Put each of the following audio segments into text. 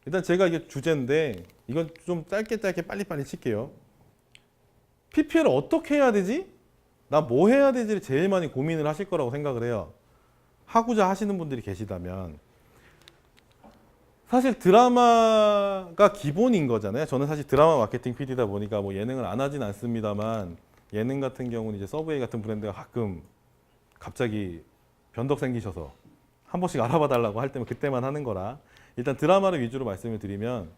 일단 제가 이게 주제인데 이건 좀 짧게 빨리빨리 칠게요. PPL을 어떻게 해야 되지? 나 뭐 해야 되지를 제일 많이 고민을 하실 거라고 생각을 해요. 하고자 하시는 분들이 계시다면. 사실 드라마가 기본인 거잖아요. 저는 사실 드라마 마케팅 PD다 보니까 뭐 예능을 안 하진 않습니다만 예능 같은 경우는 이제 서브웨이 같은 브랜드가 가끔 갑자기 변덕 생기셔서 한 번씩 알아봐 달라고 할 때면 그때만 하는 거라 일단 드라마를 위주로 말씀을 드리면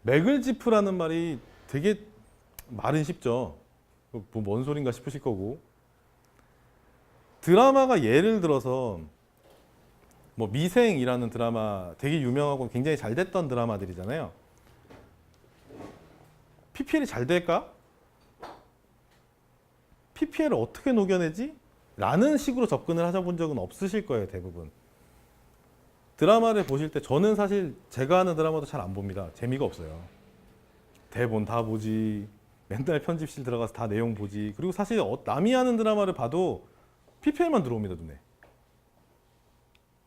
맥을 짚으라는 말이 되게 말은 쉽죠. 뭐 뭔 소린가 싶으실 거고 드라마가 예를 들어서 뭐 미생이라는 드라마 되게 유명하고 굉장히 잘 됐던 드라마들이잖아요. PPL이 잘 될까? PPL을 어떻게 녹여내지? 라는 식으로 접근을 하셔본 적은 없으실 거예요, 대부분. 드라마를 보실 때 저는 사실 제가 하는 드라마도 잘 안 봅니다. 재미가 없어요. 대본 다 보지, 맨날 편집실 들어가서 다 내용 보지. 그리고 사실 남이 하는 드라마를 봐도 PPL만 들어옵니다, 눈에.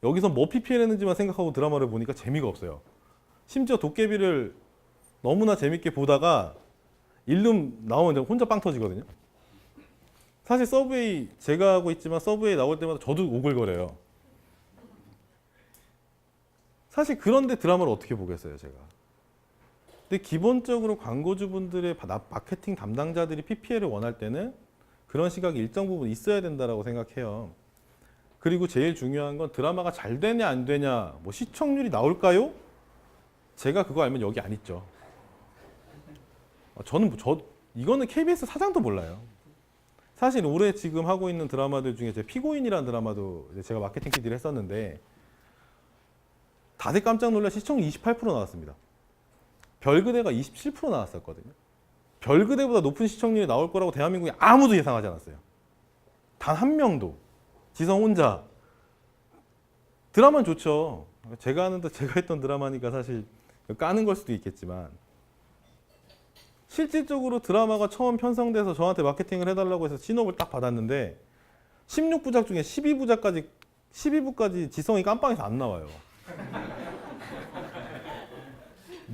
여기서 뭐 PPL 했는지만 생각하고 드라마를 보니까 재미가 없어요. 심지어 도깨비를 너무나 재밌게 보다가 일룸 나오면 혼자 빵 터지거든요. 사실 서브웨이 제가 하고 있지만 서브웨이 나올 때마다 저도 오글거려요. 사실 그런데 드라마를 어떻게 보겠어요, 제가. 근데 기본적으로 광고주분들의 마케팅 담당자들이 PPL을 원할 때는 그런 시각이 일정 부분 있어야 된다고 생각해요. 그리고 제일 중요한 건 드라마가 잘 되냐 안 되냐, 뭐 시청률이 나올까요? 제가 그거 알면 여기 안 있죠. 이거는 KBS 사장도 몰라요. 사실 올해 지금 하고 있는 드라마들 중에 제 피고인이라는 드라마도 제가 마케팅 PD를 했었는데 다들 깜짝 놀라 시청률 28% 나왔습니다. 별그대가 27% 나왔었거든요. 별그대보다 높은 시청률이 나올 거라고 대한민국에 아무도 예상하지 않았어요. 단 한 명도. 지성 혼자. 드라마는 좋죠. 제가 했던 드라마니까 사실 까는 걸 수도 있겠지만 실질적으로 드라마가 처음 편성돼서 저한테 마케팅을 해달라고 해서 신업을 딱 받았는데 16부작 중에 12부까지 지성이 깜빵에서 안 나와요.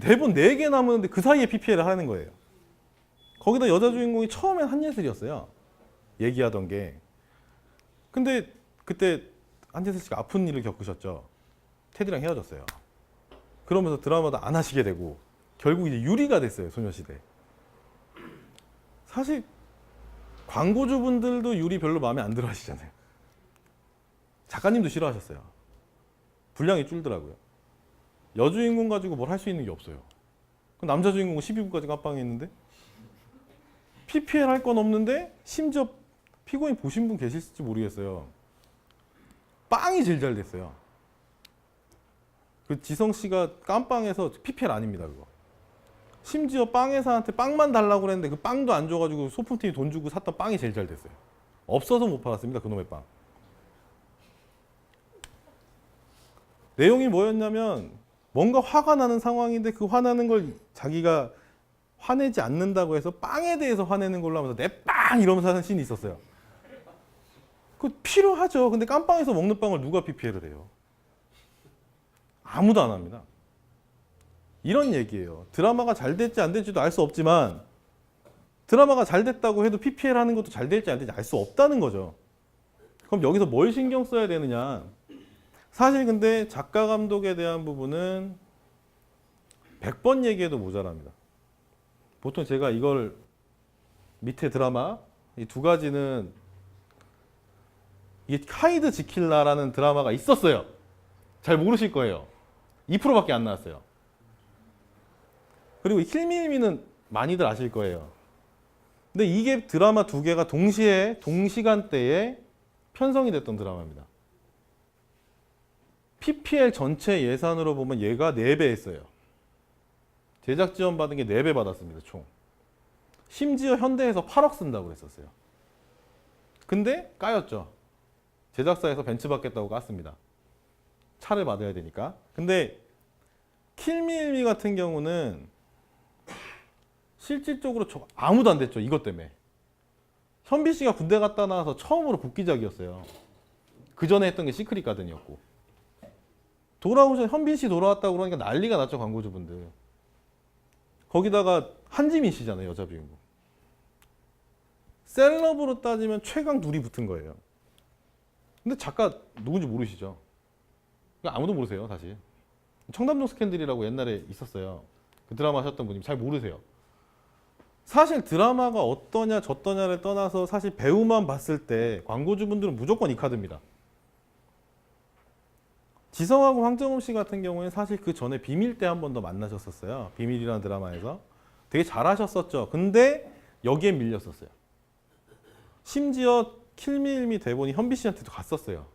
대본 4개 남았는데 그 사이에 PPL을 하는 거예요. 거기다 여자 주인공이 처음엔 한예슬이었어요. 얘기하던 게. 근데 그때 한예슬 씨가 아픈 일을 겪으셨죠. 테디랑 헤어졌어요. 그러면서 드라마도 안 하시게 되고 결국 이제 유리가 됐어요, 소녀시대. 사실 광고주분들도 유리 별로 마음에 안 들어 하시잖아요. 작가님도 싫어하셨어요. 분량이 줄더라고요. 여주인공 가지고 뭘 할 수 있는 게 없어요. 남자 주인공은 12부까지 깜빵에 있는데 PPL 할 건 없는데 심지어 피고인 보신 분 계실지 모르겠어요. 빵이 제일 잘 됐어요. 그 지성 씨가 깜빵에서 PPL 아닙니다, 그거. 심지어 빵 회사한테 빵만 달라고 그랬는데 그 빵도 안 줘가지고 소품팀이 돈 주고 샀던 빵이 제일 잘 됐어요. 없어서 못 팔았습니다, 그놈의 빵. 내용이 뭐였냐면 뭔가 화가 나는 상황인데 그 화나는 걸 자기가 화내지 않는다고 해서 빵에 대해서 화내는 걸로 하면서 내 빵! 이러면서 하는 씬이 있었어요. 그거 필요하죠. 근데 깜빵에서 먹는 빵을 누가 PPL을 해요? 아무도 안 합니다. 이런 얘기예요. 드라마가 잘 될지 안 될지도 알 수 없지만 드라마가 잘 됐다고 해도 PPL 하는 것도 잘 될지 안 될지 알 수 없다는 거죠. 그럼 여기서 뭘 신경 써야 되느냐? 사실 근데 작가 감독에 대한 부분은 100번 얘기해도 모자랍니다. 보통 제가 이걸 밑에 드라마 이 두 가지는 이게 카이드 지킬라라는 드라마가 있었어요. 잘 모르실 거예요. 2%밖에 안 나왔어요. 그리고 힐미일미는 많이들 아실 거예요. 근데 이게 드라마 두 개가 동시간대에 편성이 됐던 드라마입니다. PPL 전체 예산으로 보면 얘가 4배 했어요. 제작 지원 받은 게 4배 받았습니다, 총. 심지어 현대에서 8억 쓴다고 그랬었어요. 근데 까였죠. 제작사에서 벤츠 받겠다고 깠습니다. 차를 받아야 되니까. 근데 킬미일미 같은 경우는 실질적으로 아무도 안 됐죠, 이것 때문에. 현빈 씨가 군대 갔다 나와서 처음으로 복귀작이었어요. 그 전에 했던 게 시크릿 가든이었고. 돌아오셔 현빈 씨 돌아왔다고 그러니까 난리가 났죠, 광고주분들. 거기다가 한지민 씨잖아요, 여자 주인공. 셀럽으로 따지면 최강 둘이 붙은 거예요. 근데 작가 누군지 모르시죠? 그러니까 아무도 모르세요, 사실. 청담동 스캔들이라고 옛날에 있었어요. 그 드라마 하셨던 분이 잘 모르세요. 사실 드라마가 어떠냐 저떠냐를 떠나서 사실 배우만 봤을 때 광고주분들은 무조건 이 카드입니다. 지성하고 황정음 씨 같은 경우에는 사실 그 전에 비밀 때 한 번 더 만나셨었어요. 비밀이라는 드라마에서. 되게 잘하셨었죠. 근데 여기에 밀렸었어요. 심지어 킬미일미 대본이 현빈 씨한테도 갔었어요.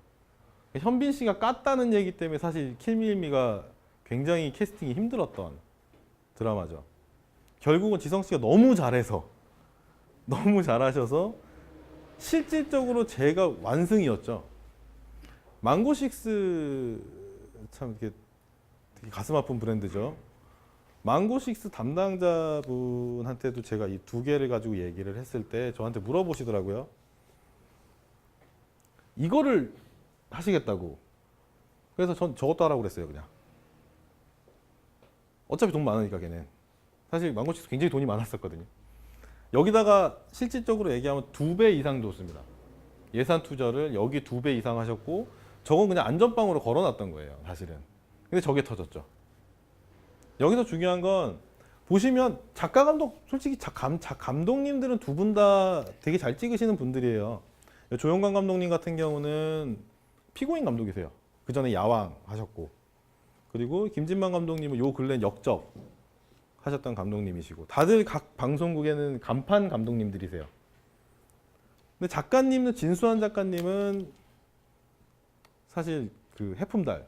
현빈 씨가 깠다는 얘기 때문에 사실 킬미일미가 굉장히 캐스팅이 힘들었던 드라마죠. 결국은 지성 씨가 너무 잘해서 너무 잘하셔서 실질적으로 제가 완승이었죠. 망고식스 참 이렇게 되게 가슴 아픈 브랜드죠. 망고식스 담당자분한테도 제가 이 두 개를 가지고 얘기를 했을 때 저한테 물어보시더라고요. 이거를 하시겠다고. 그래서 전 저것도 하라고 그랬어요, 그냥. 어차피 돈 많으니까 걔는. 사실 망고식스 굉장히 돈이 많았었거든요. 여기다가 실질적으로 얘기하면 2배 이상 줬습니다. 예산 투자를 여기 2배 이상 하셨고 저건 그냥 안전빵으로 걸어놨던 거예요, 사실은. 근데 저게 터졌죠. 여기서 중요한 건 보시면 작가 감독 솔직히 감독님들은 두 분 다 되게 잘 찍으시는 분들이에요. 조영관 감독님 같은 경우는 피고인 감독이세요. 그 전에 야왕 하셨고, 그리고 김진만 감독님은 요 근래 역적 하셨던 감독님이시고, 다들 각 방송국에는 간판 감독님들이세요. 근데 작가님은 진수환 작가님은 사실 그 해품달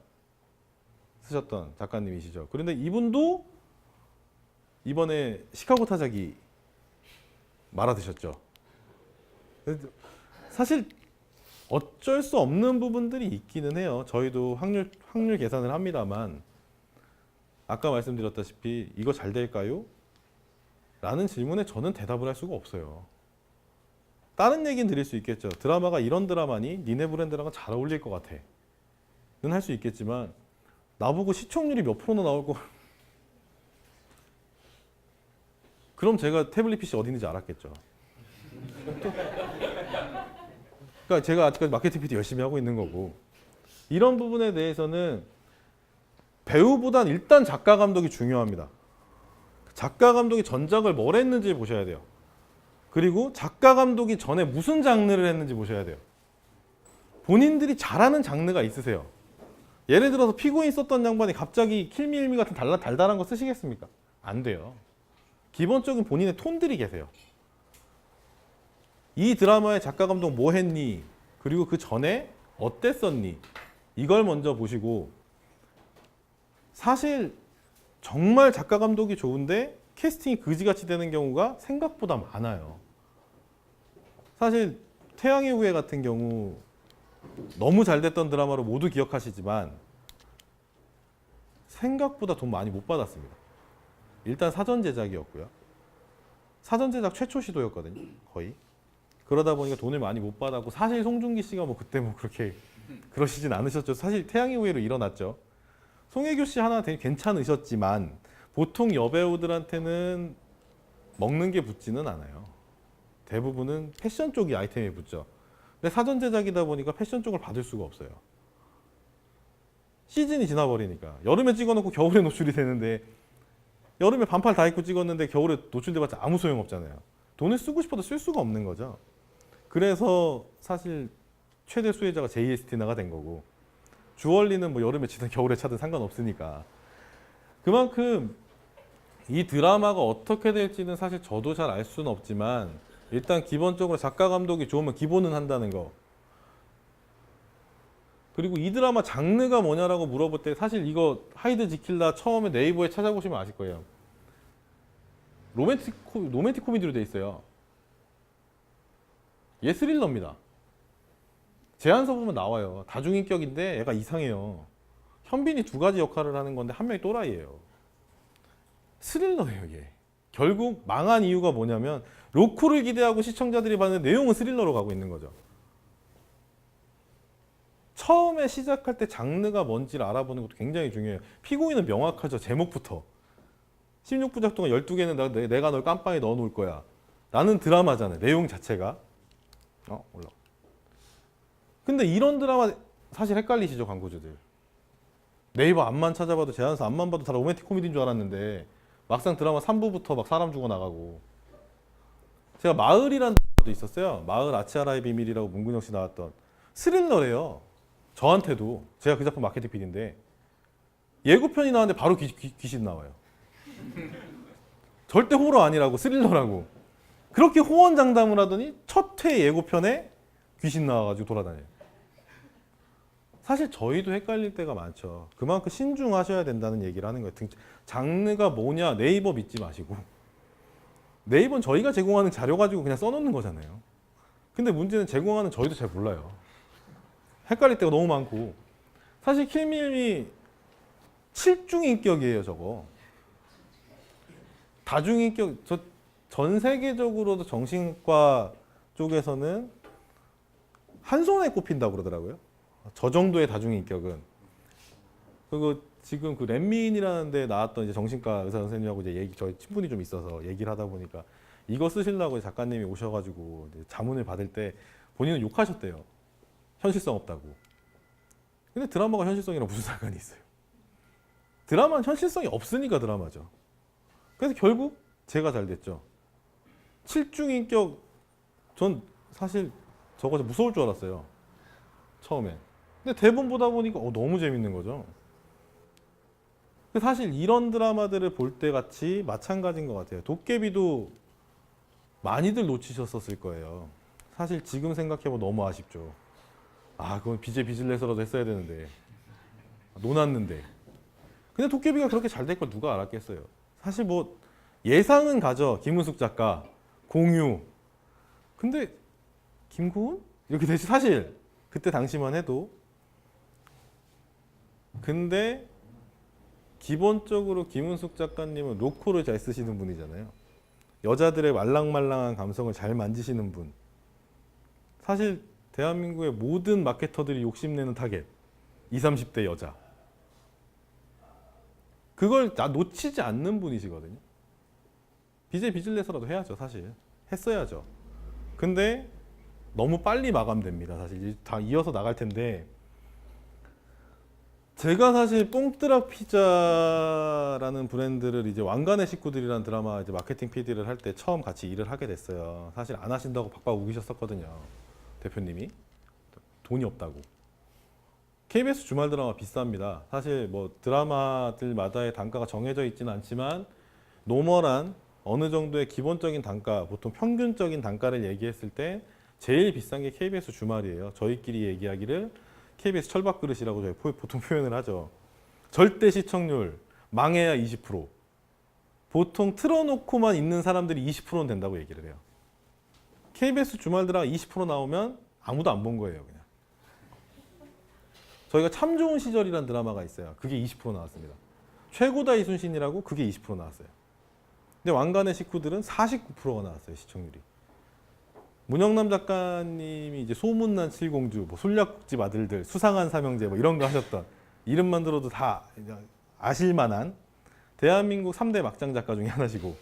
쓰셨던 작가님이시죠. 그런데 이분도 이번에 시카고 타자기 말아드셨죠. 사실 어쩔 수 없는 부분들이 있기는 해요. 저희도 확률 계산을 합니다만 아까 말씀드렸다시피 이거 잘 될까요? 라는 질문에 저는 대답을 할 수가 없어요. 다른 얘기는 드릴 수 있겠죠. 드라마가 이런 드라마니 니네 브랜드랑은 잘 어울릴 것 같아 는 할 수 있겠지만 나보고 시청률이 몇 프로나 나올 거 그럼 제가 태블릿 PC 어디 있는지 알았겠죠. 그러니까 제가 아직까지 마케팅 PD 열심히 하고 있는 거고, 이런 부분에 대해서는 배우보단 일단 작가 감독이 중요합니다. 작가 감독이 전작을 뭘 했는지 보셔야 돼요. 그리고 작가 감독이 전에 무슨 장르를 했는지 보셔야 돼요. 본인들이 잘하는 장르가 있으세요. 예를 들어서 피고인 썼던 양반이 갑자기 킬미일미 같은 달달한 거 쓰시겠습니까? 안 돼요. 기본적인 본인의 톤들이 계세요. 이 드라마의 작가 감독 뭐 했니? 그리고 그 전에 어땠었니? 이걸 먼저 보시고, 사실 정말 작가 감독이 좋은데 캐스팅이 그지같이 되는 경우가 생각보다 많아요. 사실 태양의 후예 같은 경우 너무 잘 됐던 드라마로 모두 기억하시지만 생각보다 돈 많이 못 받았습니다. 일단 사전 제작이었고요. 사전 제작 최초 시도였거든요, 거의. 그러다 보니까 돈을 많이 못 받았고, 사실 송중기 씨가 뭐 그때 뭐 그렇게 그러시진 않으셨죠. 사실 태양의 후예로 일어났죠. 송혜교 씨 하나 되게 괜찮으셨지만 보통 여배우들한테는 먹는 게 붙지는 않아요. 대부분은 패션 쪽이 아이템이 붙죠. 근데 사전 제작이다 보니까 패션 쪽을 받을 수가 없어요. 시즌이 지나버리니까. 여름에 찍어놓고 겨울에 노출이 되는데, 여름에 반팔 다 입고 찍었는데 겨울에 노출돼봤자 아무 소용없잖아요. 돈을 쓰고 싶어도 쓸 수가 없는 거죠. 그래서 사실 최대 수혜자가 JST나가 된 거고, 주얼리는 뭐 여름에 치든 겨울에 차든 상관없으니까. 그만큼 이 드라마가 어떻게 될지는 사실 저도 잘 알 수는 없지만, 일단 기본적으로 작가 감독이 좋으면 기본은 한다는 거. 그리고 이 드라마 장르가 뭐냐라고 물어볼 때 사실 이거 하이드 지킬라 처음에 네이버에 찾아보시면 아실 거예요. 로맨틱 코미디로 돼 있어요. 얘 스릴러입니다. 제안서 보면 나와요. 다중인격인데 얘가 이상해요. 현빈이 두 가지 역할을 하는 건데 한 명이 또라이예요. 스릴러예요, 얘. 결국 망한 이유가 뭐냐면 로코를 기대하고 시청자들이 봤는데 내용은 스릴러로 가고 있는 거죠. 처음에 시작할 때 장르가 뭔지를 알아보는 것도 굉장히 중요해요. 피고인은 명확하죠. 제목부터. 16부작 동안 12개는 내가 널 깜빵에 넣어놓을 거야. 라는 드라마잖아요. 내용 자체가. 올라. 근데 이런 드라마 사실 헷갈리시죠, 광고주들. 네이버 앞만 찾아봐도 제안서 앞만 봐도 다 로맨틱 코미디인 줄 알았는데 막상 드라마 3부부터 막 사람 죽어나가고. 제가 마을이라는 드라마도 있었어요. 마을 아치아라의 비밀이라고 문근영 씨 나왔던 스릴러래요. 저한테도. 제가 그 작품 마케팅 PD인데 예고편이 나왔는데 바로 귀신 나와요. 절대 호러 아니라고, 스릴러라고. 그렇게 호언장담을 하더니 첫 회 예고편에 귀신 나와가지고 돌아다녀요. 사실 저희도 헷갈릴 때가 많죠. 그만큼 신중하셔야 된다는 얘기를 하는 거예요. 장르가 뭐냐, 네이버 믿지 마시고. 네이버는 저희가 제공하는 자료 가지고 그냥 써놓는 거잖아요. 근데 문제는 제공하는 저희도 잘 몰라요. 헷갈릴 때가 너무 많고. 사실 킬밀미 7중인격이에요, 저거. 다중인격, 전 세계적으로도 정신과 쪽에서는 한 손에 꼽힌다고 그러더라고요. 저 정도의 다중인격은. 그리고 지금 그 렛미인이라는 데 나왔던 이제 정신과 의사 선생님하고 이제 저희 친분이 좀 있어서 얘기를 하다 보니까 이거 쓰시려고 작가님이 오셔가지고 자문을 받을 때 본인은 욕하셨대요. 현실성 없다고. 근데 드라마가 현실성이랑 무슨 상관이 있어요? 드라마는 현실성이 없으니까 드라마죠. 그래서 결국 제가 잘 됐죠. 7중인격, 전 사실 저거 무서울 줄 알았어요. 처음에. 근데 대본 보다 보니까 너무 재밌는 거죠. 사실 이런 드라마들을 볼 때 같이 마찬가지인 것 같아요. 도깨비도 많이들 놓치셨었을 거예요. 사실 지금 생각해보면 너무 아쉽죠. 그건 BJ 비즐에서라도 했어야 되는데. 논았는데. 근데 도깨비가 그렇게 잘 될 걸 누가 알았겠어요. 사실 뭐 예상은 가죠. 김은숙 작가, 공유. 근데 김고은? 이렇게 되지 사실 그때 당시만 해도. 근데 기본적으로 김은숙 작가님은 로코를 잘 쓰시는 분이잖아요. 여자들의 말랑말랑한 감성을 잘 만지시는 분. 사실 대한민국의 모든 마케터들이 욕심내는 타겟. 20, 30대 여자. 그걸 놓치지 않는 분이시거든요. BJ 비즐에서라도 해야죠, 사실. 했어야죠. 근데 너무 빨리 마감됩니다. 사실 다 이어서 나갈 텐데 제가 사실 뽕뜨락 피자라는 브랜드를 이제 왕관의 식구들이라는 드라마 이제 마케팅 PD를 할 때 처음 같이 일을 하게 됐어요. 사실 안 하신다고 박박 우기셨었거든요. 대표님이 돈이 없다고. KBS 주말 드라마 비쌉니다. 사실 뭐 드라마들마다의 단가가 정해져 있지는 않지만 노멀한 어느 정도의 기본적인 단가, 보통 평균적인 단가를 얘기했을 때 제일 비싼 게 KBS 주말이에요. 저희끼리 얘기하기를 KBS 철밥그릇이라고 저희 보통 표현을 하죠. 절대 시청률 망해야 20%. 보통 틀어놓고만 있는 사람들이 20%는 된다고 얘기를 해요. KBS 주말 드라마 20% 나오면 아무도 안 본 거예요, 그냥. 저희가 참 좋은 시절이라는 드라마가 있어요. 그게 20% 나왔습니다. 최고다 이순신이라고 그게 20% 나왔어요. 근데 왕관의 식구들은 49%가 나왔어요, 시청률이. 문영남 작가님이 이제 소문난 칠공주, 뭐 술략집 아들들, 수상한 삼형제 뭐 이런 거 하셨던, 이름만 들어도 다 아실만한 대한민국 3대 막장 작가 중에 하나시고.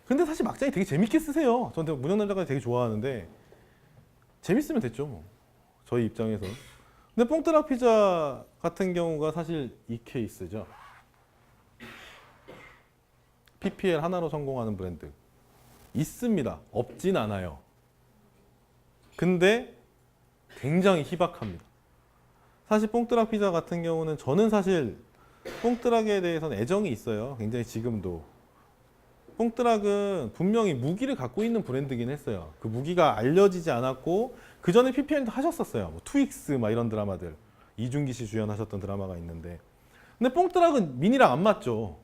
근데 사실 막장이 되게 재밌게 쓰세요. 저는 문영남 작가 되게 좋아하는데 재밌으면 됐죠, 뭐. 저희 입장에서. 근데 뽕뜨락 피자 같은 경우가 사실 이 케이스죠. PPL 하나로 성공하는 브랜드. 있습니다. 없진 않아요. 근데 굉장히 희박합니다. 사실 뽕뜨락 피자 같은 경우는 저는 사실 뽕뜨락에 대해서는 애정이 있어요. 굉장히 지금도. 뽕뜨락은 분명히 무기를 갖고 있는 브랜드긴 했어요. 그 무기가 알려지지 않았고 그 전에 PPL도 하셨었어요. 뭐 트윅스 막 이런 드라마들. 이준기 씨 주연하셨던 드라마가 있는데. 근데 뽕뜨락은 미니랑 안 맞죠.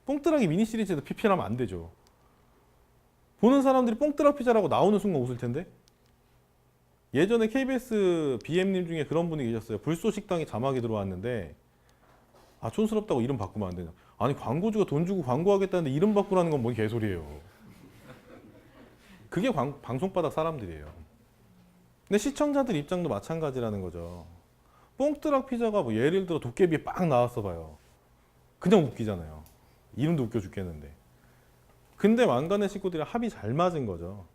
뽕뜨락이 미니 시리즈에도 PPL 하면 안 되죠. 보는 사람들이 뽕뜨락 피자라고 나오는 순간 웃을 텐데. 예전에 KBS BM님 중에 그런 분이 계셨어요. 불소식당에 자막이 들어왔는데 촌스럽다고 이름 바꾸면 안 되냐. 아니 광고주가 돈 주고 광고하겠다는데 이름 바꾸라는 건 뭔 개소리예요. 그게 방송바닥 사람들이에요. 근데 시청자들 입장도 마찬가지라는 거죠. 뽕뜨락 피자가 뭐 예를 들어 도깨비에 빡 나왔어 봐요. 그냥 웃기잖아요. 이름도 웃겨 죽겠는데. 근데 왕관의 식구들이 합이 잘 맞은 거죠.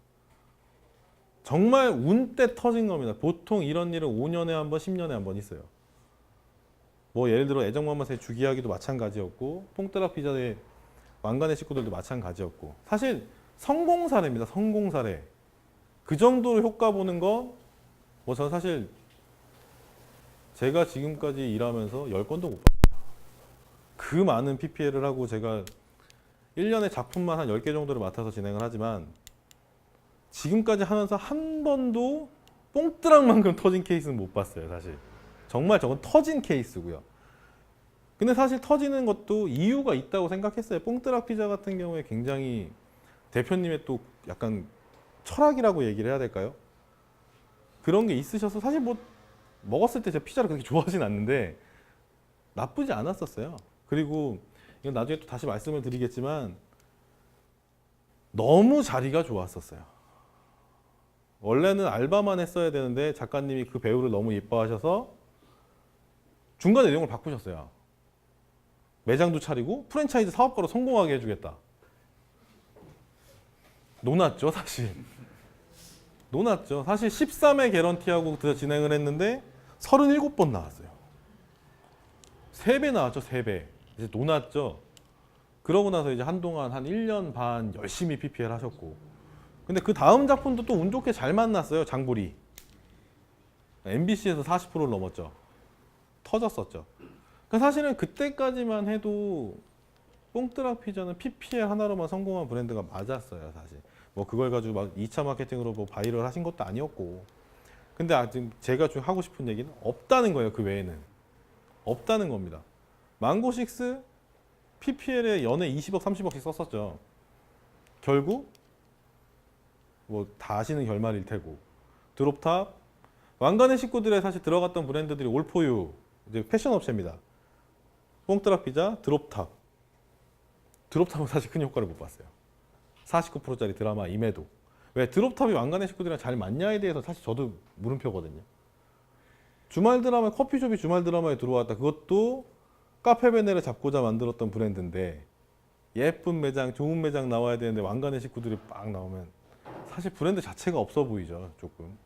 정말 운 때 터진 겁니다. 보통 이런 일은 5년에 한 번, 10년에 한 번 있어요. 뭐 예를 들어 애정만만세 주기하기도 마찬가지였고 뽕뜨락 피자의 왕관의 식구들도 마찬가지였고 사실 성공 사례입니다. 성공 사례. 그 정도로 효과 보는 거 뭐 저는 사실 제가 지금까지 일하면서 10건도 못 봤어요. 그 많은 PPL을 하고 제가 1년에 작품만 한 10개 정도를 맡아서 진행을 하지만 지금까지 하면서 한 번도 뽕뜨락만큼 터진 케이스는 못 봤어요. 사실 정말 저건 터진 케이스고요. 근데 사실 터지는 것도 이유가 있다고 생각했어요. 뽕뜨락 피자 같은 경우에 굉장히 대표님의 또 약간 철학이라고 얘기를 해야 될까요? 그런 게 있으셔서 사실 뭐 먹었을 때 제가 피자를 그렇게 좋아하진 않는데 나쁘지 않았었어요. 그리고 이건 나중에 또 다시 말씀을 드리겠지만 너무 자리가 좋았었어요. 원래는 알바만 했어야 되는데 작가님이 그 배우를 너무 예뻐하셔서 중간에 내용을 바꾸셨어요. 매장도 차리고 프랜차이즈 사업가로 성공하게 해주겠다. 논았죠, 사실. 논았죠. 사실 13회 개런티하고 진행을 했는데 37번 나왔어요. 3배 나왔죠, 3배. 이제 논았죠. 그러고 나서 이제 한동안 한 1년 반 열심히 PPL 하셨고. 근데 그 다음 작품도 또 운 좋게 잘 만났어요, 장보리. MBC에서 40%를 넘었죠. 터졌었죠. 그러니까 사실은 그때까지만 해도 뽕뜨락 피자는 PPL 하나로만 성공한 브랜드가 맞았어요, 사실. 뭐 그걸 가지고 막 2차 마케팅으로 뭐 바이럴 하신 것도 아니었고. 근데 아직 제가 좀 하고 싶은 얘기는 없다는 거예요, 그 외에는. 없다는 겁니다. 망고식스 PPL에 연에 20억, 30억씩 썼었죠. 결국 뭐 다 아시는 결말일 테고. 드롭탑, 왕관의 식구들에 사실 들어갔던 브랜드들이 올포유, 이제 패션 업체입니다. 뽕뜨락 피자, 드롭탑. 드롭탑은 사실 큰 효과를 못 봤어요. 49%짜리 드라마임에도. 왜 드롭탑이 왕관의 식구들이랑 잘 맞냐에 대해서 사실 저도 물음표거든요. 주말 드라마, 커피숍이 주말 드라마에 들어왔다. 그것도 카페베네를 잡고자 만들었던 브랜드인데 예쁜 매장, 좋은 매장 나와야 되는데 왕관의 식구들이 빡 나오면 사실 브랜드 자체가 없어 보이죠, 조금.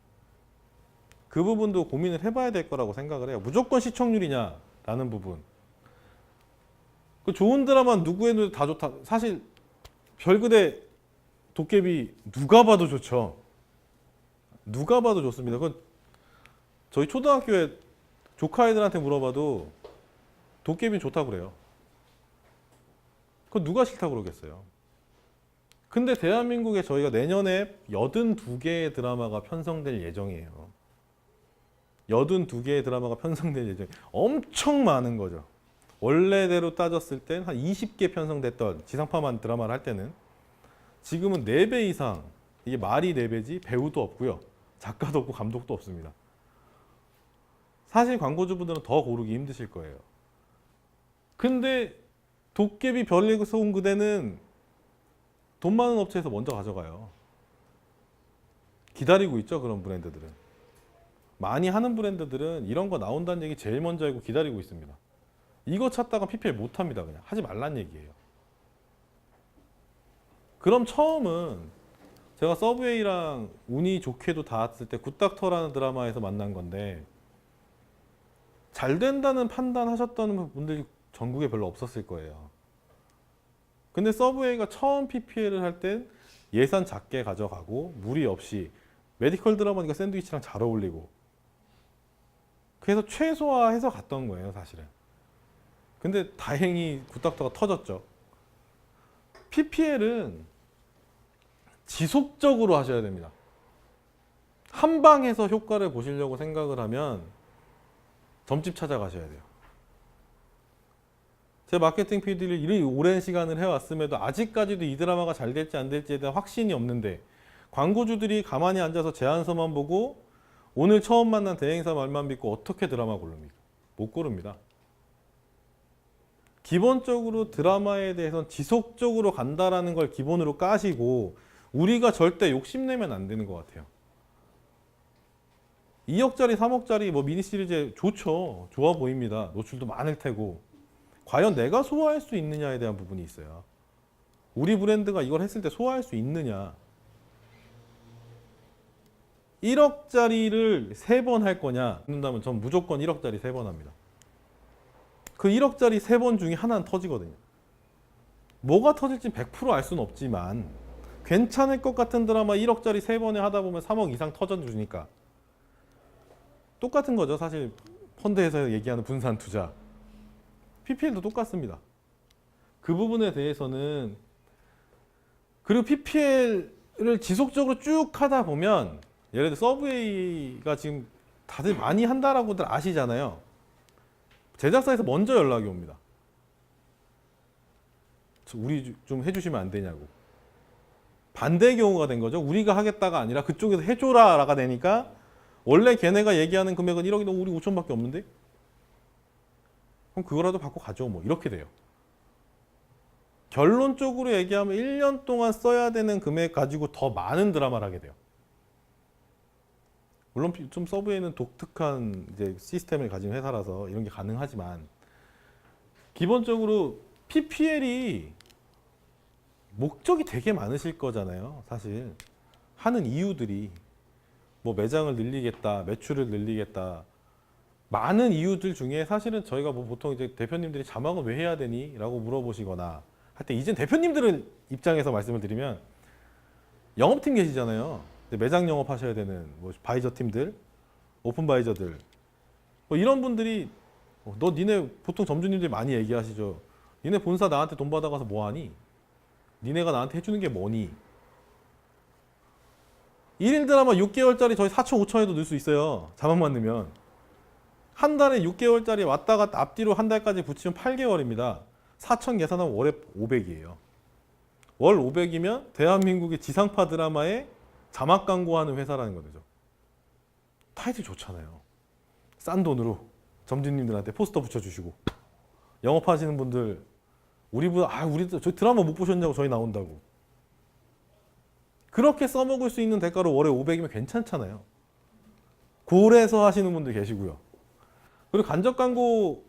그 부분도 고민을 해봐야 될 거라고 생각을 해요. 무조건 시청률이냐라는 부분. 그 좋은 드라마는 누구 해도 다 좋다. 사실 별그대 도깨비 누가 봐도 좋죠. 누가 봐도 좋습니다. 그건 저희 초등학교에 조카 애들한테 물어봐도 도깨비 좋다고 그래요. 그건 누가 싫다고 그러겠어요. 근데 대한민국에 저희가 내년에 82개의 드라마가 편성될 예정이에요. 82개의 드라마가 편성될 예정이에요. 엄청 많은 거죠. 원래대로 따졌을 땐 한 20개 편성됐던 지상파만 드라마를 할 때는 지금은 4배 이상, 이게 말이 4배지 배우도 없고요. 작가도 없고 감독도 없습니다. 사실 광고주분들은 더 고르기 힘드실 거예요. 근데 도깨비 별에서 온 그대는 돈 많은 업체에서 먼저 가져가요. 기다리고 있죠, 그런 브랜드들은. 많이 하는 브랜드들은 이런 거 나온다는 얘기 제일 먼저 알고 기다리고 있습니다. 이거 찾다가 PPL 못 합니다. 그냥 하지 말란 얘기예요. 그럼 처음은 제가 서브웨이랑 운이 좋게도 닿았을 때 굿닥터라는 드라마에서 만난 건데 잘 된다는 판단하셨다는 분들이 전국에 별로 없었을 거예요. 근데 서브웨이가 처음 PPL을 할 땐 예산 작게 가져가고 무리 없이 메디컬 드라마니까 샌드위치랑 잘 어울리고 그래서 최소화해서 갔던 거예요, 사실은. 근데 다행히 굿닥터가 터졌죠. PPL은 지속적으로 하셔야 됩니다. 한 방에서 효과를 보시려고 생각을 하면 점집 찾아가셔야 돼요. 제 마케팅 PD를 이리 오랜 시간을 해왔음에도 아직까지도 이 드라마가 잘 될지 안 될지에 대한 확신이 없는데 광고주들이 가만히 앉아서 제안서만 보고 오늘 처음 만난 대행사 말만 믿고 어떻게 드라마 고릅니까? 못 고릅니다. 기본적으로 드라마에 대해서는 지속적으로 간다라는 걸 기본으로 까시고 우리가 절대 욕심내면 안 되는 것 같아요. 2억짜리, 3억짜리 뭐 미니 시리즈 좋죠. 좋아 보입니다. 노출도 많을 테고. 과연 내가 소화할 수 있느냐에 대한 부분이 있어요. 우리 브랜드가 이걸 했을 때 소화할 수 있느냐. 1억짜리를 3번 할 거냐 묻는다면 전 무조건 1억짜리 3번 합니다. 그 1억짜리 3번 중에 하나는 터지거든요. 뭐가 터질지 100% 알 수는 없지만 괜찮을 것 같은 드라마 1억짜리 3번에 하다 보면 3억 이상 터져주니까 똑같은 거죠. 사실 펀드에서 얘기하는 분산 투자. PPL도 똑같습니다. 그 부분에 대해서는 그리고 PPL을 지속적으로 쭉 하다 보면 예를 들어 서브웨이가 지금 다들 많이 한다라고들 아시잖아요. 제작사에서 먼저 연락이 옵니다. 우리 좀 해주시면 안 되냐고. 반대의 경우가 된 거죠. 우리가 하겠다가 아니라 그쪽에서 해줘라가 되니까 원래 걔네가 얘기하는 금액은 1억인데 우리 5천밖에 없는데? 그럼 그거라도 받고 가죠. 뭐 이렇게 돼요. 결론적으로 얘기하면 1년 동안 써야 되는 금액 가지고 더 많은 드라마를 하게 돼요. 물론 좀 서브웨이는 독특한 이제 시스템을 가진 회사라서 이런 게 가능하지만 기본적으로 PPL이 목적이 되게 많으실 거잖아요. 사실 하는 이유들이 뭐 매장을 늘리겠다, 매출을 늘리겠다 많은 이유들 중에 사실은 저희가 뭐 보통 이제 대표님들이 자막은 왜 해야 되니? 라고 물어보시거나 할 때 이젠 대표님들은 입장에서 말씀을 드리면 영업팀 계시잖아요. 매장 영업하셔야 되는 뭐 바이저 팀들, 오픈 바이저들 뭐 이런 분들이 너 니네 보통 점주님들이 많이 얘기하시죠. 니네 본사 나한테 돈 받아가서 뭐하니? 니네가 나한테 해주는 게 뭐니? 1일 드라마 6개월짜리 저희 4천 5천에도 넣을 수 있어요. 자막만 넣으면 한 달에 6개월짜리 왔다 갔다 앞뒤로 한 달까지 붙이면 8개월입니다. 4천 계산하면 월에 500이에요. 월 500이면 대한민국의 지상파 드라마에 자막 광고하는 회사라는 거죠. 타이틀 좋잖아요. 싼 돈으로 점주님들한테 포스터 붙여주시고 영업하시는 분들 우리 저 드라마 못 보셨냐고 저희 나온다고 그렇게 써먹을 수 있는 대가로 월에 500이면 괜찮잖아요. 고래서 하시는 분들 계시고요. 그리고 간접 광고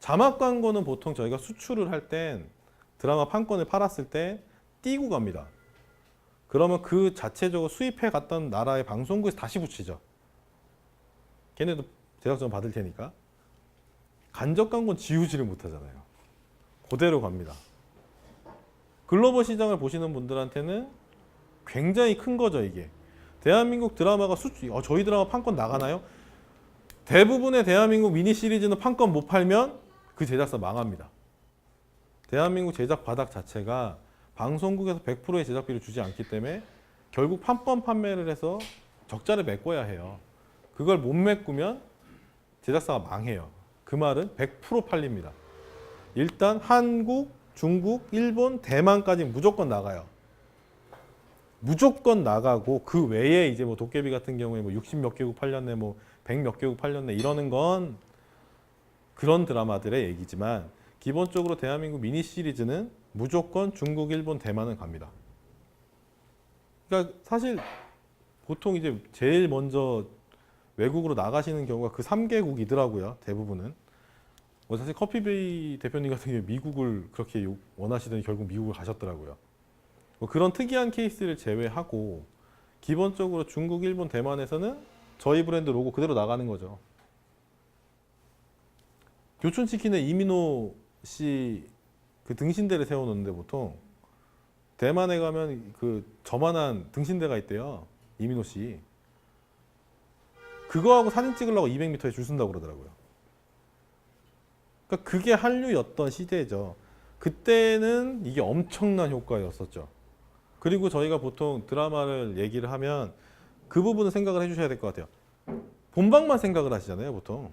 자막 광고는 보통 저희가 수출을 할 땐 드라마 판권을 팔았을 때 띄고 갑니다. 그러면 그 자체적으로 수입해 갔던 나라의 방송국에서 다시 붙이죠. 걔네도 제작권 받을 테니까. 간접 광고는 지우지를 못하잖아요. 그대로 갑니다. 글로벌 시장을 보시는 분들한테는 굉장히 큰 거죠, 이게. 대한민국 드라마가 저희 드라마 판권 나가나요? 대부분의 대한민국 미니 시리즈는 판권 못 팔면 그 제작사 망합니다. 대한민국 제작 바닥 자체가 방송국에서 100%의 제작비를 주지 않기 때문에 결국 판권 판매를 해서 적자를 메꿔야 해요. 그걸 못 메꾸면 제작사가 망해요. 그 말은 100% 팔립니다. 일단 한국, 중국, 일본, 대만까지 무조건 나가요. 무조건 나가고 그 외에 이제 뭐 도깨비 같은 경우에 뭐 60 몇 개국 팔렸네, 뭐 100 몇 개국 팔렸네 이러는 건 그런 드라마들의 얘기지만 기본적으로 대한민국 미니 시리즈는 무조건 중국, 일본, 대만은 갑니다. 그러니까 사실 보통 이제 제일 먼저 외국으로 나가시는 경우가 그 3개국이더라고요. 대부분은. 뭐 사실 커피베이 대표님 같은 경우에 미국을 그렇게 원하시더니 결국 미국을 가셨더라고요. 뭐 그런 특이한 케이스를 제외하고 기본적으로 중국, 일본, 대만에서는 저희 브랜드 로고 그대로 나가는 거죠. 교촌치킨에 이민호 씨 그 등신대를 세워놓는데 보통 대만에 가면 그 저만한 등신대가 있대요. 이민호 씨. 그거하고 사진 찍으려고 200m에 줄 쓴다고 그러더라고요. 그러니까 그게 한류였던 시대죠. 그때는 이게 엄청난 효과였었죠. 그리고 저희가 보통 드라마를 얘기를 하면 그 부분은 생각을 해주셔야 될 것 같아요. 본방만 생각을 하시잖아요, 보통.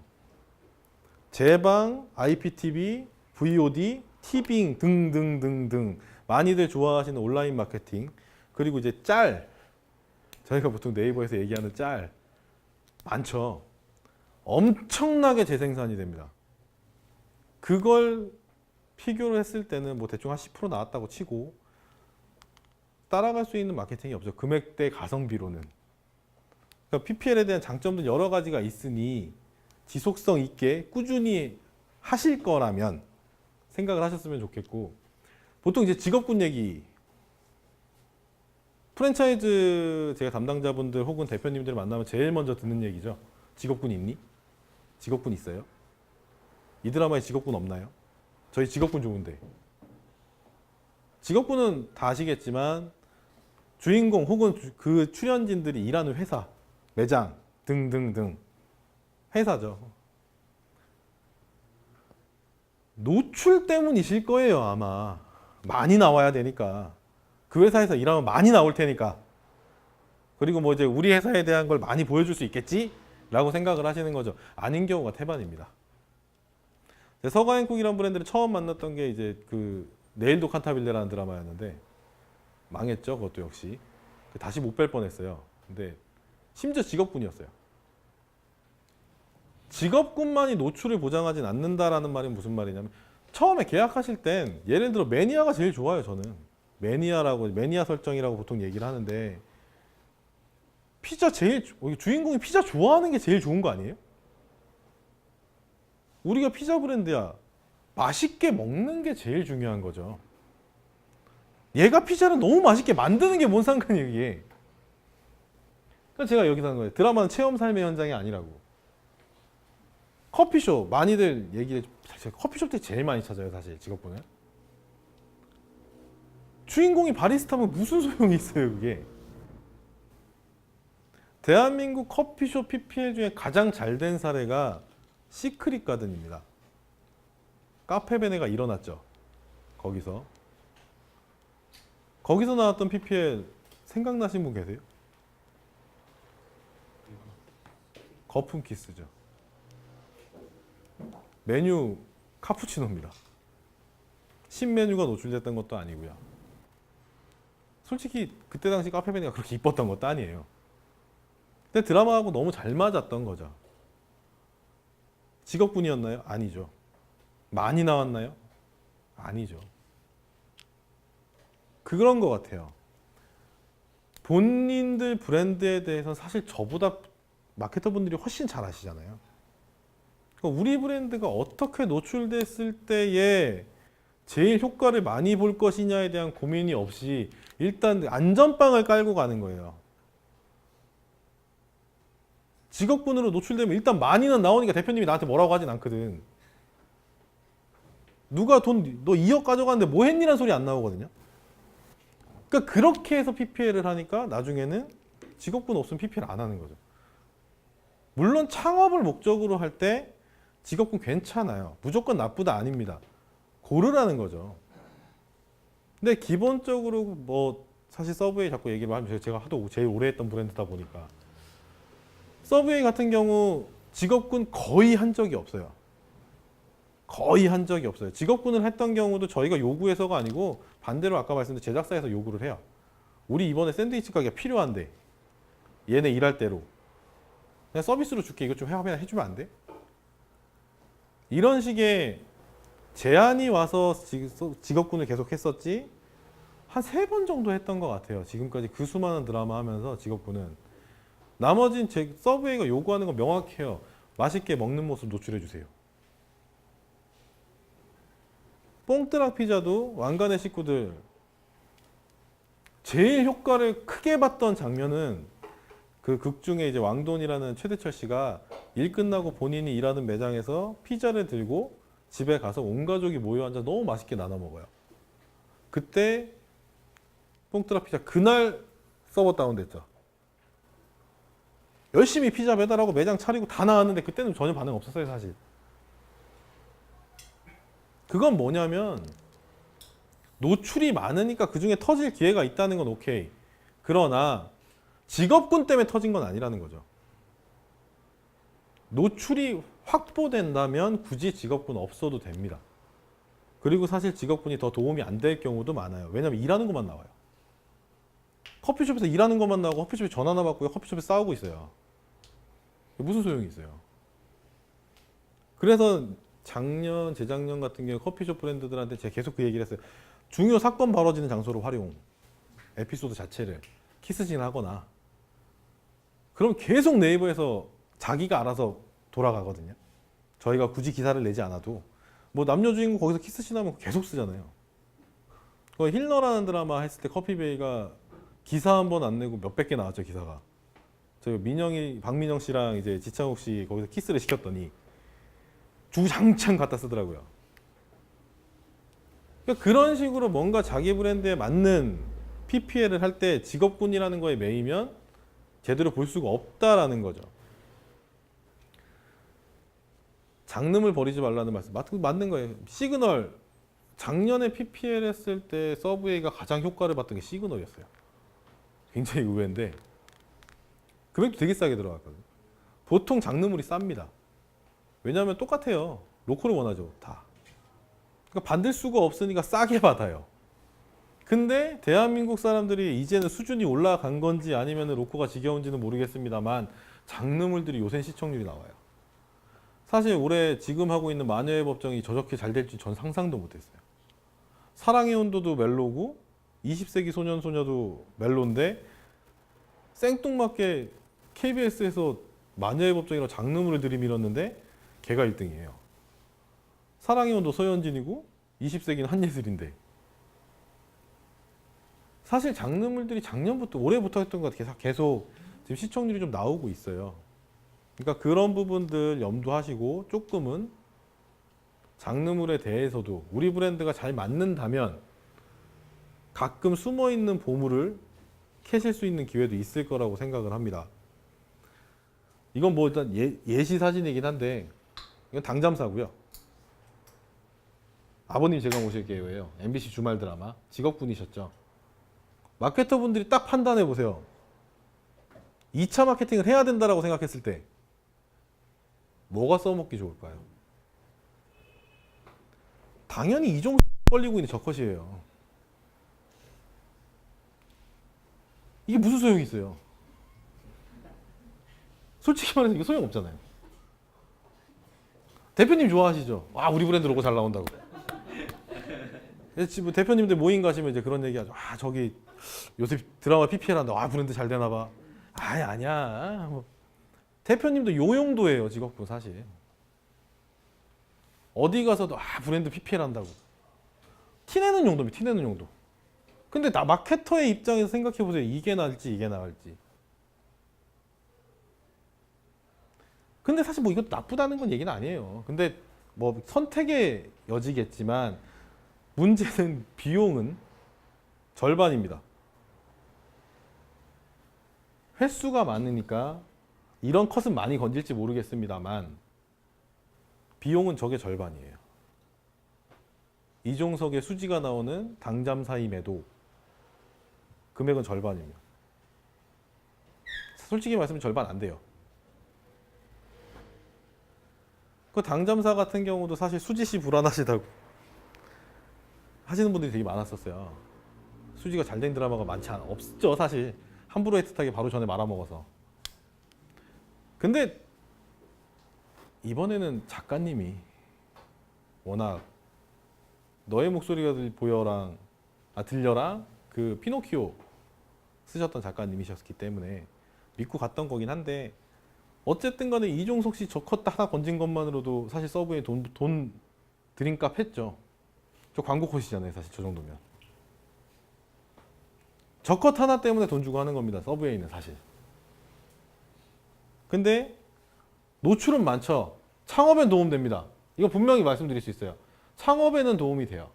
제방, IPTV, VOD, 티빙 등등등등 많이들 좋아하시는 온라인 마케팅 그리고 이제 짤 저희가 보통 네이버에서 얘기하는 짤 많죠. 엄청나게 재생산이 됩니다. 그걸 피규어를 했을 때는 뭐 대충 한 10% 나왔다고 치고 따라갈 수 있는 마케팅이 없죠. 금액대 가성비로는. 그러니까 PPL에 대한 장점도 여러 가지가 있으니 지속성 있게 꾸준히 하실 거라면 생각을 하셨으면 좋겠고, 보통 이제 직업군 얘기, 프랜차이즈 제가 담당자분들 혹은 대표님들 만나면 제일 먼저 듣는 얘기죠. 직업군 있니? 직업군 있어요? 이 드라마에 직업군 없나요? 저희 직업군 좋은데. 직업군은 다 아시겠지만 주인공 혹은 그 출연진들이 일하는 회사, 매장 등등등 회사죠. 노출 때문이실 거예요, 아마. 많이 나와야 되니까. 그 회사에서 일하면 많이 나올 테니까. 그리고 뭐 이제 우리 회사에 대한 걸 많이 보여줄 수 있겠지? 라고 생각을 하시는 거죠. 아닌 경우가 태반입니다. 서가행국이라는 브랜드를 처음 만났던 게 이제 그 네일도 칸타빌레라는 드라마였는데 망했죠. 그것도 역시. 다시 못 뺄 뻔했어요. 근데 심지어 직업군이었어요. 직업군만이 노출을 보장하진 않는다라는 말이 무슨 말이냐면, 처음에 계약하실 땐 예를 들어 매니아가 제일 좋아요. 저는 매니아 설정이라고 보통 얘기를 하는데, 피자 제일 주인공이 피자 좋아하는 게 제일 좋은 거 아니에요? 우리가 피자 브랜드야. 맛있게 먹는 게 제일 중요한 거죠. 얘가 피자를 너무 맛있게 만드는 게 뭔 상관이에요, 이게. 그러니까 제가 여기서 하는 거예요. 드라마는 체험 삶의 현장이 아니라고. 커피숍 많이들 얘기해. 커피숍 때 제일 많이 찾아요, 사실 직업군은. 주인공이 바리스타면 무슨 소용이 있어요, 그게. 대한민국 커피숍 PPL 중에 가장 잘 된 사례가 시크릿 가든입니다. 카페베네가 일어났죠. 거기서 나왔던 PPL 생각나신 분 계세요? 거품 키스죠. 메뉴 카푸치노입니다. 신메뉴가 노출됐던 것도 아니고요. 솔직히 그때 당시 카페베네가 그렇게 이뻤던 것도 아니에요. 근데 드라마하고 너무 잘 맞았던 거죠. 직업군이었나요? 아니죠. 많이 나왔나요? 아니죠. 그런 것 같아요. 본인들 브랜드에 대해서 사실 저보다 마케터분들이 훨씬 잘 아시잖아요. 그러니까 우리 브랜드가 어떻게 노출됐을 때에 제일 효과를 많이 볼 것이냐에 대한 고민이 없이 일단 안전빵을 깔고 가는 거예요. 직업군으로 노출되면 일단 많이는 나오니까 대표님이 나한테 뭐라고 하진 않거든. 누가 너 2억 가져갔는데 뭐 했니라는 소리 안 나오거든요. 그러니까 그렇게 해서 PPL을 하니까 나중에는 직업군 없으면 PPL 안 하는 거죠. 물론 창업을 목적으로 할 때 직업군 괜찮아요. 무조건 나쁘다 아닙니다. 고르라는 거죠. 근데 기본적으로 뭐 사실 서브웨이 자꾸 얘기를 하면 제가 하도 제일 오래 했던 브랜드다 보니까 서브웨이 같은 경우 직업군 거의 한 적이 없어요. 거의 한 적이 없어요. 직업군을 했던 경우도 저희가 요구해서가 아니고 반대로 아까 말씀드린 제작사에서 요구를 해요. 우리 이번에 샌드위치 가게가 필요한데 얘네 일할 대로 그냥 서비스로 줄게. 이거 좀 해주면 안 돼? 이런 식의 제안이 와서 직업군을 계속 했었지 한 3번 정도 했던 것 같아요. 지금까지 그 수많은 드라마 하면서 직업군은. 나머진 서브웨이가 요구하는 건 명확해요. 맛있게 먹는 모습 노출해 주세요. 뽕뜨락 피자도 왕관의 식구들 제일 효과를 크게 봤던 장면은 그 극 중에 이제 왕돈이라는 최대철 씨가 일 끝나고 본인이 일하는 매장에서 피자를 들고 집에 가서 온 가족이 모여 앉아 너무 맛있게 나눠 먹어요. 그때 뽕뜨락 피자 그날 서버 다운됐죠. 열심히 피자 배달하고 매장 차리고 다 나왔는데 그때는 전혀 반응 없었어요, 사실. 그건 뭐냐면 노출이 많으니까 그중에 터질 기회가 있다는 건 오케이. 그러나 직업군 때문에 터진 건 아니라는 거죠. 노출이 확보된다면 굳이 직업군 없어도 됩니다. 그리고 사실 직업군이 더 도움이 안 될 경우도 많아요. 왜냐면 일하는 것만 나와요. 커피숍에서 일하는 것만 나오고 커피숍에 전화나 받고 커피숍에 싸우고 있어요. 무슨 소용이 있어요. 그래서 작년, 재작년 같은 경우에 커피숍 브랜드들한테 제가 계속 그 얘기를 했어요. 중요 사건 벌어지는 장소로 활용. 에피소드 자체를 키스씬 하거나 그럼 계속 네이버에서 자기가 알아서 돌아가거든요. 저희가 굳이 기사를 내지 않아도 뭐 남녀 주인공 거기서 키스씬 하면 계속 쓰잖아요. 그 힐러라는 드라마 했을 때 커피베이가 기사 한 번 안 내고 몇백 개 나왔죠, 기사가. 저 박민영 씨랑 이제 지창욱 씨 거기서 키스를 시켰더니 주장창 갖다 쓰더라고요. 그러니까 그런 식으로 뭔가 자기 브랜드에 맞는 PPL을 할 때 직업군이라는 거에 매이면 제대로 볼 수가 없다라는 거죠. 장름을 버리지 말라는 말씀 맞는 거예요. 시그널 작년에 PPL 했을 때 서브웨이가 가장 효과를 봤던 게 시그널이었어요. 굉장히 의외인데 금액도 되게 싸게 들어갔거든요. 보통 장르물이 쌉니다. 왜냐하면 똑같아요. 로컬을 원하죠, 다. 그러니까 받을 수가 없으니까 싸게 받아요. 근데 대한민국 사람들이 이제는 수준이 올라간 건지 아니면 로코가 지겨운지는 모르겠습니다만 장르물들이 요새 시청률이 나와요. 사실 올해 지금 하고 있는 마녀의 법정이 저렇게 잘 될지 전 상상도 못했어요. 사랑의 온도도 멜로고 20세기 소년 소녀도 멜로인데 생뚱맞게 KBS에서 마녀의 법정이라고 장르물을 들이밀었는데 걔가 1등이에요. 사랑의 온도 서현진이고 20세기는 한예슬인데 사실 장르물들이 작년부터 올해부터 했던 것 같아요. 계속 지금 시청률이 좀 나오고 있어요. 그러니까 그런 부분들 염두하시고 조금은 장르물에 대해서도 우리 브랜드가 잘 맞는다면 가끔 숨어있는 보물을 캐실 수 있는 기회도 있을 거라고 생각을 합니다. 이건 뭐 일단 예시 사진이긴 한데 이건 당잠사고요. 아버님 제가 모실 기회예요. MBC 주말 드라마 직업군이셨죠. 마케터 분들이 딱 판단해 보세요. 2차 마케팅을 해야 된다라고 생각했을 때 뭐가 써먹기 좋을까요? 당연히 이종석 벌리고 있는 저컷이에요. 이게 무슨 소용이 있어요? 솔직히 말해서 이거 소용 없잖아요. 대표님 좋아하시죠? 아, 우리 브랜드 로고 잘 나온다고. 뭐 대표님들 모임 가시면 이제 그런 얘기하죠. 아, 저기 요새 드라마 PPL 한다. 아, 브랜드 잘 되나 봐. 아이, 아니야. 뭐. 대표님도 요 용도예요, 직업군 사실. 어디 가서도 아, 브랜드 PPL 한다고. 티내는 용도입니다. 티내는 용도. 근데 나 마케터의 입장에서 생각해 보세요. 이게 나을지 이게 나을지. 근데 사실 뭐 이것도 나쁘다는 건 얘기는 아니에요. 근데 뭐 선택의 여지겠지만 문제는 비용은 절반입니다. 횟수가 많으니까 이런 컷은 많이 건질지 모르겠습니다만 비용은 저게 절반이에요. 이종석의 수지가 나오는 당잠사임에도 금액은 절반입니다. 솔직히 말씀드리면 절반 안 돼요. 그 당잠사 같은 경우도 사실 수지씨 불안하시다고 하시는 분들이 되게 많았었어요. 수지가 잘 된 드라마가 없죠 사실. 함부로 애틋하게 바로 전에 말아먹어서. 근데 이번에는 작가님이 워낙 너의 목소리가 들려랑 그 피노키오 쓰셨던 작가님이셨기 때문에 믿고 갔던 거긴 한데 어쨌든 간에 이종석 씨 저 컷 하나 건진 것만으로도 사실 서브에 돈 드림값 했죠. 저 광고 컷이잖아요 사실 저 정도면. 저 컷 하나 때문에 돈 주고 하는 겁니다. 서브웨이는 사실. 근데 노출은 많죠. 창업엔 도움됩니다. 이거 분명히 말씀드릴 수 있어요. 창업에는 도움이 돼요.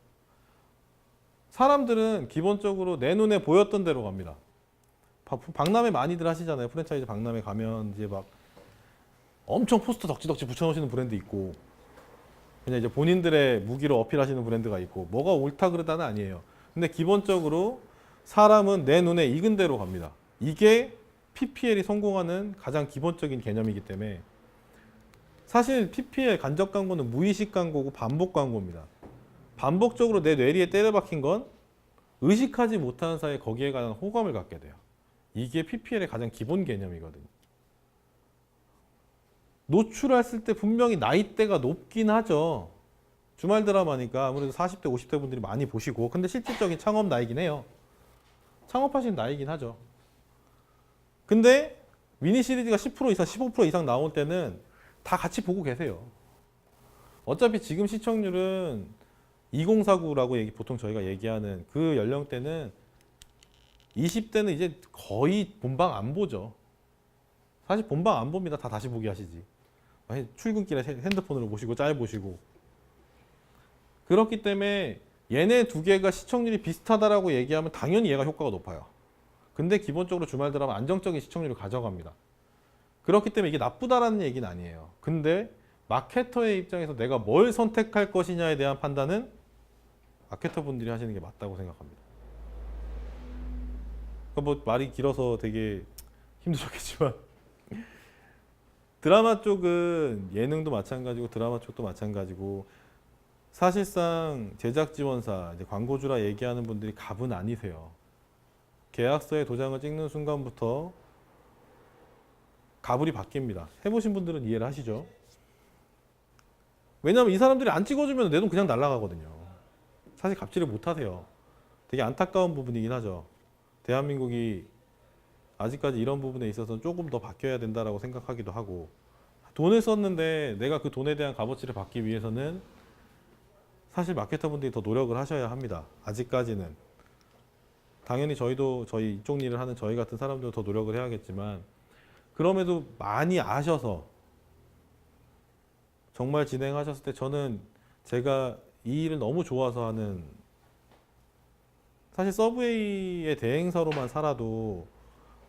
사람들은 기본적으로 내 눈에 보였던 대로 갑니다. 박람회 많이들 하시잖아요. 프랜차이즈 박람회 가면 이제 막 엄청 포스터 덕지덕지 붙여놓으시는 브랜드 있고 그냥 이제 본인들의 무기로 어필하시는 브랜드가 있고 뭐가 옳다 그르다는 아니에요. 근데 기본적으로 사람은 내 눈에 익은 대로 갑니다. 이게 PPL이 성공하는 가장 기본적인 개념이기 때문에 사실 PPL 간접 광고는 무의식 광고고 반복 광고입니다. 반복적으로 내 뇌리에 때려박힌 건 의식하지 못하는 사이에 거기에 관한 호감을 갖게 돼요. 이게 PPL의 가장 기본 개념이거든요. 노출했을 때 분명히 나이대가 높긴 하죠. 주말 드라마니까 아무래도 40대, 50대 분들이 많이 보시고 근데 실질적인 창업 나이긴 해요. 창업하시는 나이긴 하죠. 근데 미니 시리즈가 10% 이상, 15% 이상 나올 때는 다 같이 보고 계세요. 어차피 지금 시청률은 2049라고 보통 저희가 얘기하는 그 연령대는 20대는 이제 거의 본방 안 보죠. 사실 본방 안 봅니다. 다 다시 보기 하시지. 출근길에 핸드폰으로 보시고 짤 보시고. 그렇기 때문에 얘네 두 개가 시청률이 비슷하다라고 얘기하면 당연히 얘가 효과가 높아요. 근데 기본적으로 주말 드라마 안정적인 시청률을 가져갑니다. 그렇기 때문에 이게 나쁘다라는 얘기는 아니에요. 근데 마케터의 입장에서 내가 뭘 선택할 것이냐에 대한 판단은 마케터 분들이 하시는 게 맞다고 생각합니다. 뭐 말이 길어서 되게 힘드셨겠지만 드라마 쪽은 예능도 마찬가지고 드라마 쪽도 마찬가지고 사실상 제작 지원사, 이제 광고주라 얘기하는 분들이 갑은 아니세요. 계약서에 도장을 찍는 순간부터 가불이 바뀝니다. 해보신 분들은 이해를 하시죠? 왜냐하면 이 사람들이 안 찍어주면 내 돈 그냥 날아가거든요. 사실 갑질을 못 하세요. 되게 안타까운 부분이긴 하죠. 대한민국이 아직까지 이런 부분에 있어서는 조금 더 바뀌어야 된다라고 생각하기도 하고, 돈을 썼는데 내가 그 돈에 대한 값어치를 받기 위해서는 사실 마케터분들이 더 노력을 하셔야 합니다. 아직까지는. 당연히 저희도 저희 이쪽 일을 하는 저희 같은 사람들도 더 노력을 해야겠지만, 그럼에도 많이 아셔서 정말 진행하셨을 때 저는 제가 이 일을 너무 좋아서 하는, 사실 서브웨이의 대행사로만 살아도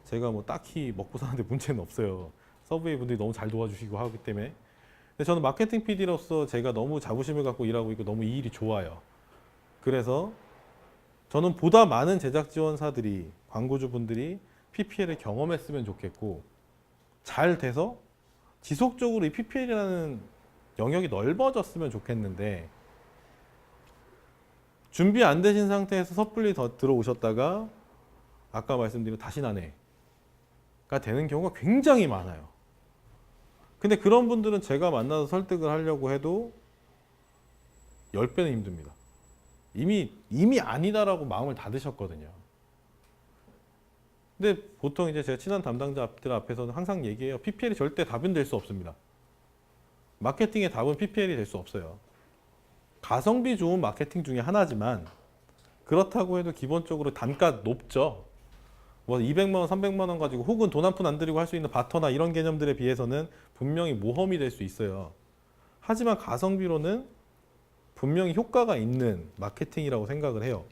제가 뭐 딱히 먹고 사는데 문제는 없어요. 서브웨이 분들이 너무 잘 도와주시고 하기 때문에. 근데 저는 마케팅 PD로서 제가 너무 자부심을 갖고 일하고 있고 너무 이 일이 좋아요. 그래서 저는 보다 많은 제작 지원사들이, 광고주분들이 PPL을 경험했으면 좋겠고, 잘 돼서 지속적으로 이 PPL이라는 영역이 넓어졌으면 좋겠는데, 준비 안 되신 상태에서 섣불리 더 들어오셨다가 아까 말씀드린 다시는 안 해가 되는 경우가 굉장히 많아요. 근데 그런 분들은 제가 만나서 설득을 하려고 해도 10배는 힘듭니다. 이미 아니다라고 마음을 닫으셨거든요. 근데 보통 이제 제가 친한 담당자들 앞에서는 항상 얘기해요. PPL이 절대 답은 될 수 없습니다. 마케팅의 답은 PPL이 될 수 없어요. 가성비 좋은 마케팅 중에 하나지만, 그렇다고 해도 기본적으로 단가 높죠. 뭐 200만 원, 300만 원 가지고 혹은 돈 한 푼 안 들이고 할 수 있는 바터나 이런 개념들에 비해서는 분명히 모험이 될 수 있어요. 하지만 가성비로는 분명히 효과가 있는 마케팅이라고 생각을 해요.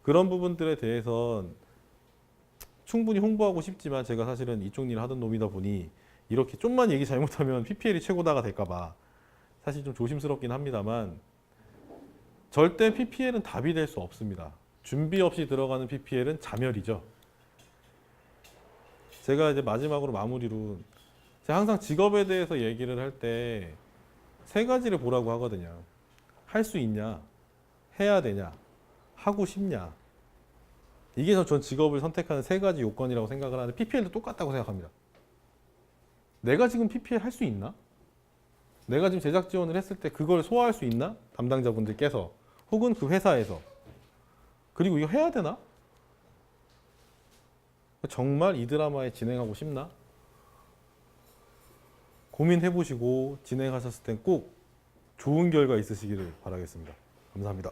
그런 부분들에 대해서 충분히 홍보하고 싶지만 제가 사실은 이쪽 일을 하던 놈이다 보니 이렇게 좀만 얘기 잘못하면 PPL이 최고다가 될까봐 사실 좀 조심스럽긴 합니다만, 절대 PPL은 답이 될 수 없습니다. 준비 없이 들어가는 PPL은 자멸이죠. 제가 이제 마지막으로 마무리로, 제가 항상 직업에 대해서 얘기를 할 때 3가지를 보라고 하거든요. 할 수 있냐, 해야 되냐, 하고 싶냐. 이게 전 직업을 선택하는 3가지 요건이라고 생각을 하는데, PPL도 똑같다고 생각합니다. 내가 지금 PPL 할 수 있나? 내가 지금 제작 지원을 했을 때 그걸 소화할 수 있나? 담당자분들께서, 혹은 그 회사에서. 그리고 이거 해야 되나? 정말 이 드라마에 진행하고 싶나? 고민해보시고 진행하셨을 땐 꼭 좋은 결과 있으시기를 바라겠습니다. 감사합니다.